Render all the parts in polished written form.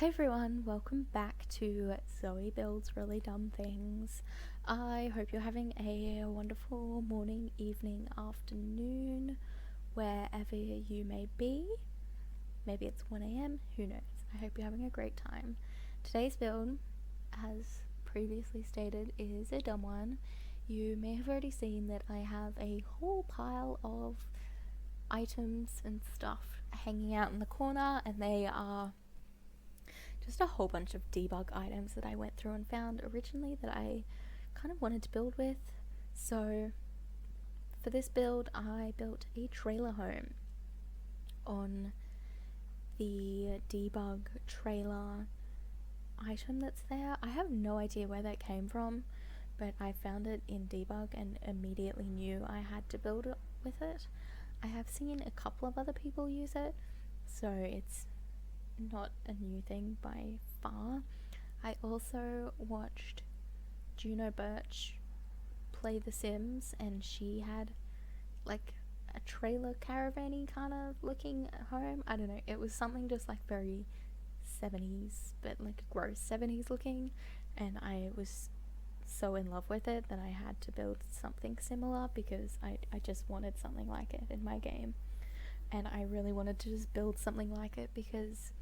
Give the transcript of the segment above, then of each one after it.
Hey everyone, welcome back to Zoe Builds Really Dumb Things. I hope you're having a wonderful morning, evening, afternoon, wherever you may be. Maybe it's 1 a.m., who knows. I hope you're having a great time. Today's build, as previously stated, is a dumb one. You may have already seen that I have a whole pile of items and stuff hanging out in the corner, and they are just a whole bunch of debug items that I went through and found originally that I kind of wanted to build with. So for this build, I built a trailer home on the debug trailer item that's there. I have no idea where that came from, but I found it in debug and immediately knew I had to build it with it. I have seen a couple of other people use it, so it's not a new thing by far. I also watched Juno Birch play The Sims, and she had like a trailer caravan-y kind of looking home. I don't know, it was something just like very 70s, but like gross 70s looking, and I was so in love with it that I had to build something similar because I just wanted something like it in my game. And I really wanted to just build something like it because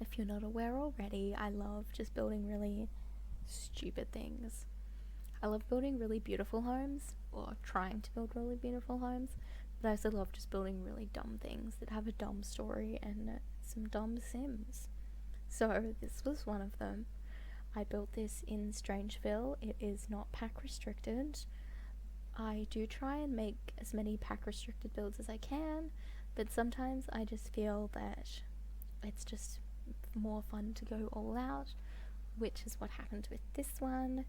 if you're not aware already, I love just building really stupid things. I love building really beautiful homes, or trying to build really beautiful homes, but I also love just building really dumb things that have a dumb story and some dumb sims. So this was one of them. I built this in Strangeville. It is not pack restricted. I do try and make as many pack restricted builds as I can, but sometimes I just feel that it's just more fun to go all out, which is what happened with this one.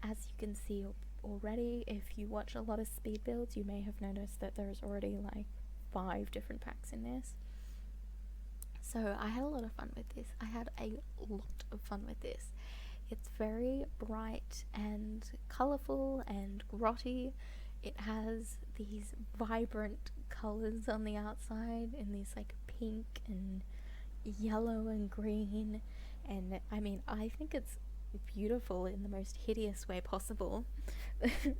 As you can see already, if you watch a lot of speed builds, you may have noticed that there's already like 5 different packs in this. So I had a lot of fun with this. I had a lot of fun with this. It's very bright and colourful and grotty. It has these vibrant colours on the outside in these like pink and yellow and green, and I mean, I think it's beautiful in the most hideous way possible.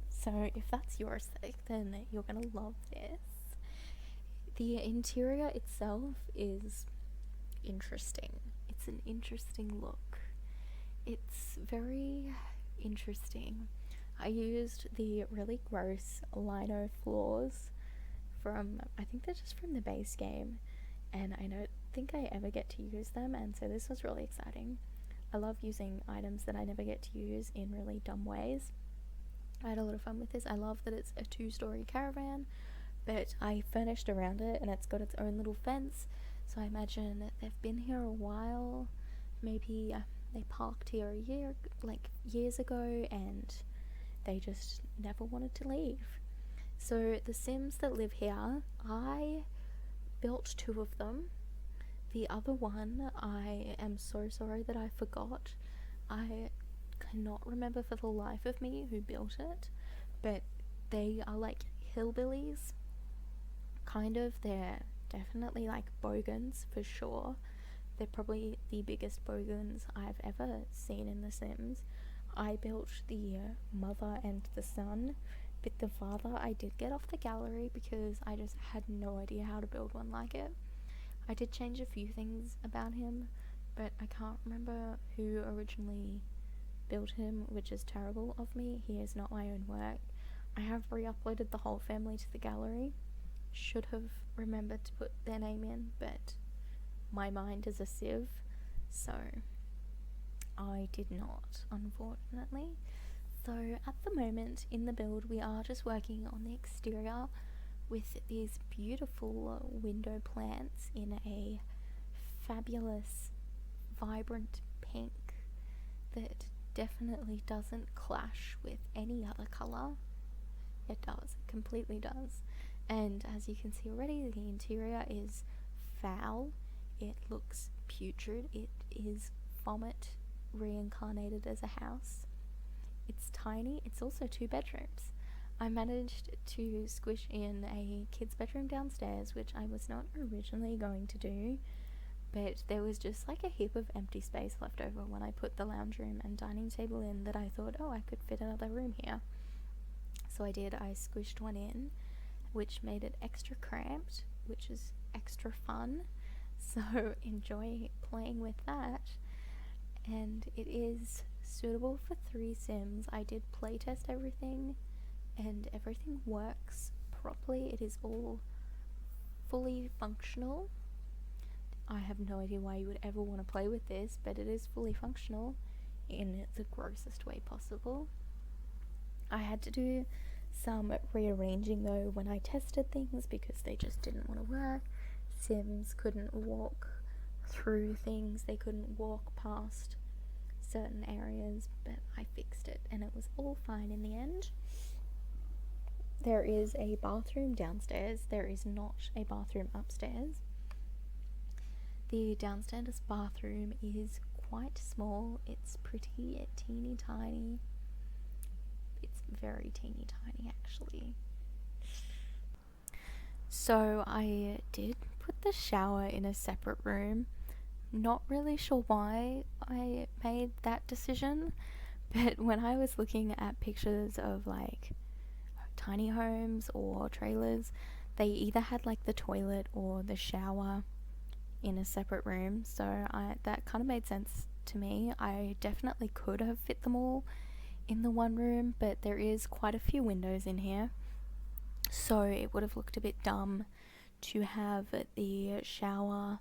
So if that's your aesthetic, then you're gonna love this. The interior itself is interesting. It's an interesting look. It's very interesting. I used the really gross lino floors from, I think they're just from the base game, and I don't think I ever get to use them, and so this was really exciting. I love using items that I never get to use in really dumb ways. I had a lot of fun with this. I love that it's a 2-story caravan, but I furnished around it and it's got its own little fence, so I imagine they've been here a while. Maybe they parked here years ago, and they just never wanted to leave. So the Sims that live here, I built 2 of them. The other one, I am so sorry that I forgot. I cannot remember for the life of me who built it, but they are like hillbillies, kind of. They're definitely like bogans for sure. They're probably the biggest bogans I've ever seen in The Sims. I built the mother and the son, but the father I did get off the gallery because I just had no idea how to build one like it. I did change a few things about him, but I can't remember who originally built him, which is terrible of me. He is not my own work. I have re-uploaded the whole family to the gallery. Should have remembered to put their name in, but my mind is a sieve, so I did not, unfortunately. So at the moment in the build, we are just working on the exterior with these beautiful window plants in a fabulous vibrant pink that definitely doesn't clash with any other colour. It does, it completely does. And as you can see already, the interior is foul. It looks putrid. It is vomit reincarnated as a house. It's tiny. It's also 2 bedrooms. I managed to squish in a kid's bedroom downstairs, which I was not originally going to do, but there was just like a heap of empty space left over when I put the lounge room and dining table in, that I thought, oh, I could fit another room here. So I did. I squished one in, which made it extra cramped, which is extra fun. So enjoy playing with that. And it is suitable for 3 Sims. I did playtest everything, and everything works properly. It is all fully functional. I have no idea why you would ever want to play with this, but it is fully functional in the grossest way possible. I had to do some rearranging though when I tested things, because they just didn't want to work. Sims couldn't walk through things, they couldn't walk past certain areas, but I fixed it and it was all fine in the end. There is a bathroom downstairs. There is not a bathroom upstairs. The downstairs bathroom is quite small. It's pretty teeny tiny. It's very teeny tiny actually. So I did put the shower in a separate room. Not really sure why I made that decision, but when I was looking at pictures of like tiny homes or trailers, they either had like the toilet or the shower in a separate room, so that kind of made sense to me. I definitely could have fit them all in the one room, but there is quite a few windows in here, so it would have looked a bit dumb to have the shower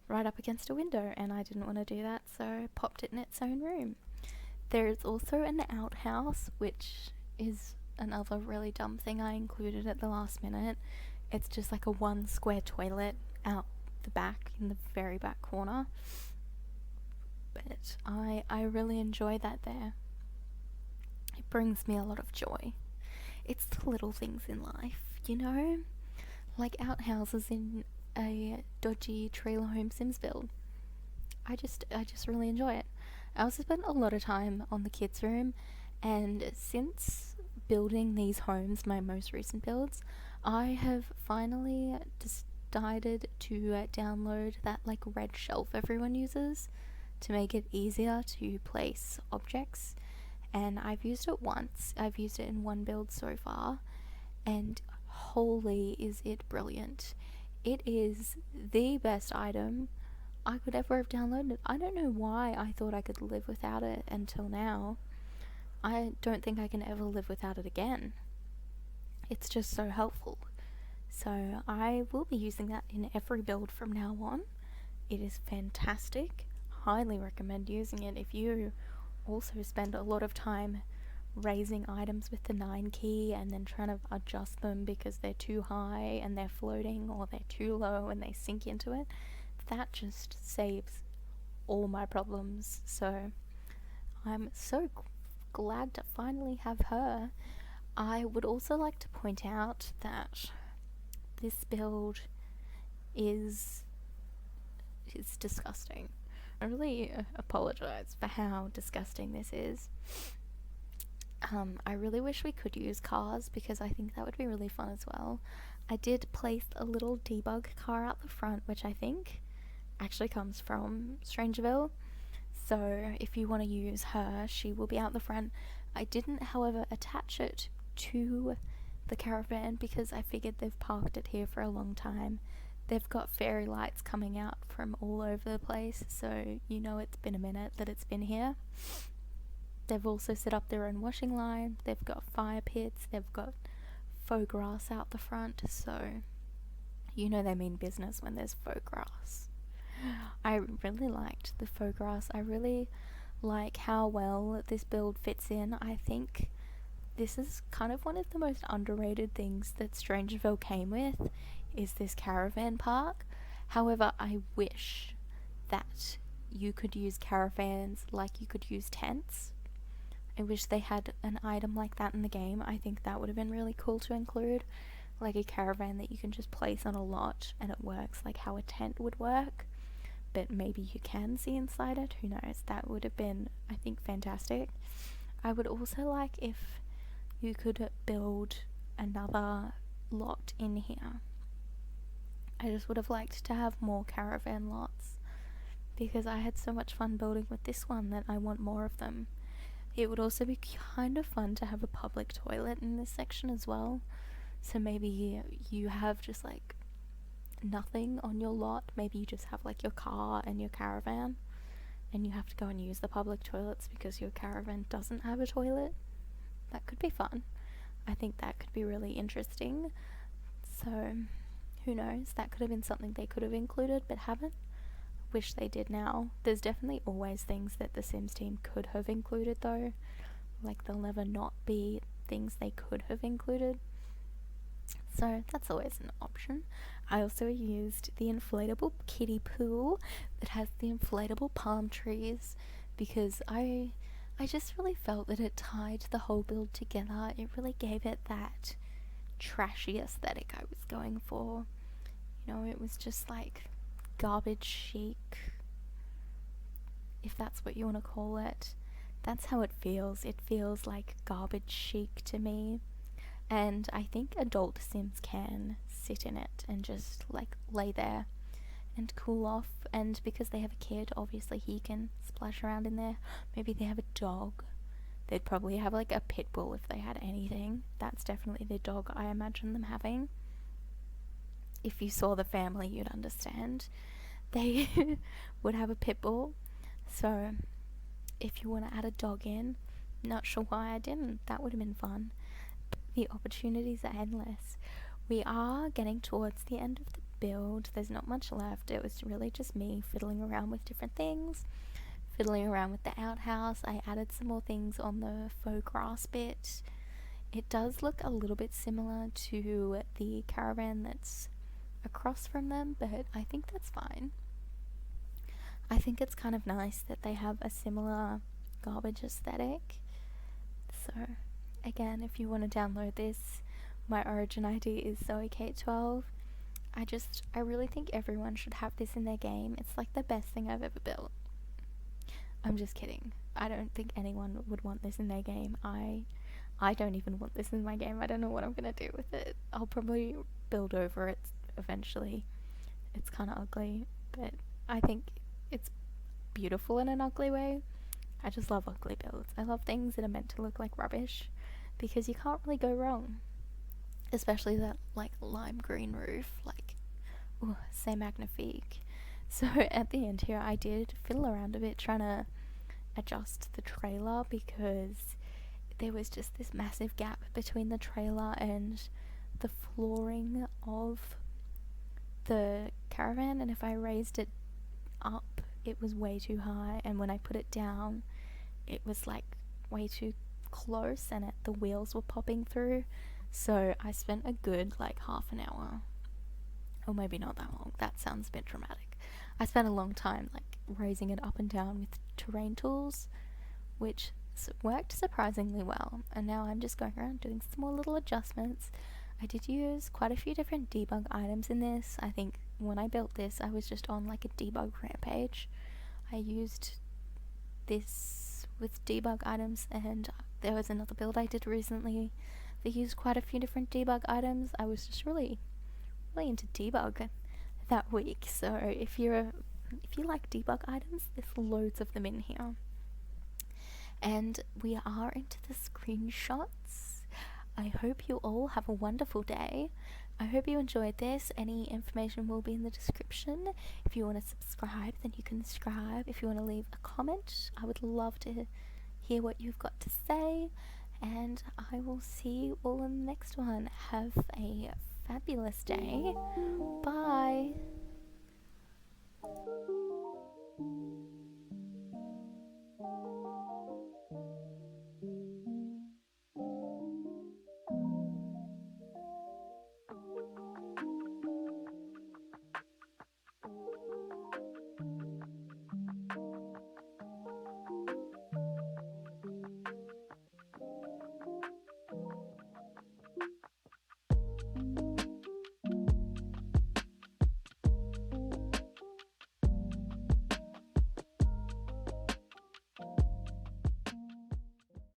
right up against a window, and I didn't want to do that, so I popped it in its own room. There is also an outhouse, which is another really dumb thing I included at the last minute. It's just like a 1 square toilet out the back, in the very back corner, but I really enjoy that there. It brings me a lot of joy. It's the little things in life, you know, like outhouses in a dodgy trailer home Sims build. I just really enjoy it. I also spent a lot of time on the kids room, and since building these homes, my most recent builds, I have finally decided to download that like red shelf everyone uses to make it easier to place objects, and I've used it once. I've used it in one build so far, and holy is it brilliant. It is the best item I could ever have downloaded. I don't know why I thought I could live without it until now. I don't think I can ever live without it again. It's just so helpful. So I will be using that in every build from now on. It is fantastic. Highly recommend using it if you also spend a lot of time raising items with the 9 key and then trying to adjust them because they're too high and they're floating, or they're too low and they sink into it. That just saves all my problems. So I'm so glad to finally have her. I would also like to point out that this build is disgusting. I really apologize for how disgusting this is. I really wish we could use cars, because I think that would be really fun as well. I did place a little debug car out the front, which I think actually comes from Strangeville. So if you want to use her, she will be out the front. I didn't, however, attach it to the caravan because I figured they've parked it here for a long time. They've got fairy lights coming out from all over the place, so you know it's been a minute that it's been here. They've also set up their own washing line. They've got fire pits. They've got faux grass out the front, so you know they mean business when there's faux grass. I really liked the faux grass. I really like how well this build fits in. I think this is kind of one of the most underrated things that Strangeville came with, is this caravan park. However, I wish that you could use caravans like you could use tents. I wish they had an item like that in the game. I think that would have been really cool to include, like a caravan that you can just place on a lot and it works like how a tent would work, but maybe you can see inside it, who knows. That would have been, I think, fantastic. I would also like if you could build another lot in here. I just would have liked to have more caravan lots. because I had so much fun building with this one that I want more of them. It would also be kind of fun to have a public toilet in this section as well. So maybe you have just like nothing on your lot. Maybe you just have like your car and your caravan, and you have to go and use the public toilets because your caravan doesn't have a toilet. That could be fun. I think that could be really interesting. So, who knows? That could have been something they could have included but haven't. Wish they did now. There's definitely always things that the Sims team could have included though. Like, there'll never not be things they could have included. So that's always an option. I also used the inflatable kiddie pool that has the inflatable palm trees because I just really felt that it tied the whole build together. It really gave it that trashy aesthetic I was going for. You know, it was just like garbage chic, if that's what you want to call it. That's how it feels. It feels like garbage chic to me. And I think adult Sims can sit in it and just like lay there and cool off. And because they have a kid, obviously he can splash around in there. Maybe they have a dog. They'd probably have like a pit bull if they had anything. That's definitely the dog I imagine them having. If you saw the family, you'd understand. They would have a pit bull. So if you want to add a dog in, not sure why I didn't. That would have been fun. The opportunities are endless. We are getting towards the end of the build. There's not much left. It was really just me fiddling around with different things, fiddling around with the outhouse. I added some more things on the faux grass bit. It does look a little bit similar to the caravan that's across from them, but I think that's fine. I think it's kind of nice that they have a similar garbage aesthetic. So again, if you want to download this, my origin ID is ZoeKate12. I really think everyone should have this in their game. It's like the best thing I've ever built. I'm just kidding. I don't think anyone would want this in their game. I don't even want this in my game. I don't know what I'm gonna do with it. I'll probably build over it eventually. It's kind of ugly, but I think it's beautiful in an ugly way. I just love ugly builds. I love things that are meant to look like rubbish because you can't really go wrong. Especially that like lime green roof, like, ooh, c'est magnifique. So at the end here, I did fiddle around a bit trying to adjust the trailer because there was just this massive gap between the trailer and the flooring of the caravan, and if I raised it up, it was way too high, and when I put it down, it was like way too close, and the wheels were popping through. So I spent a good like half an hour, or maybe not that long, that sounds a bit dramatic. I spent a long time like raising it up and down with terrain tools, which worked surprisingly well, and now I'm just going around doing small little adjustments. I did use quite a few different debug items in this. I think when I built this, I was just on like a debug rampage. I used this with debug items, and there was another build I did recently that used quite a few different debug items. I was just really into debug that week. So if you like debug items, there's loads of them in here. And we are into the screenshots. I hope you all have a wonderful day. I hope you enjoyed this. Any information will be in the description. If you want to subscribe, then you can subscribe. If you want to leave a comment, I would love to hear what you've got to say. And I will see you all in the next one. Have a fabulous day. Bye.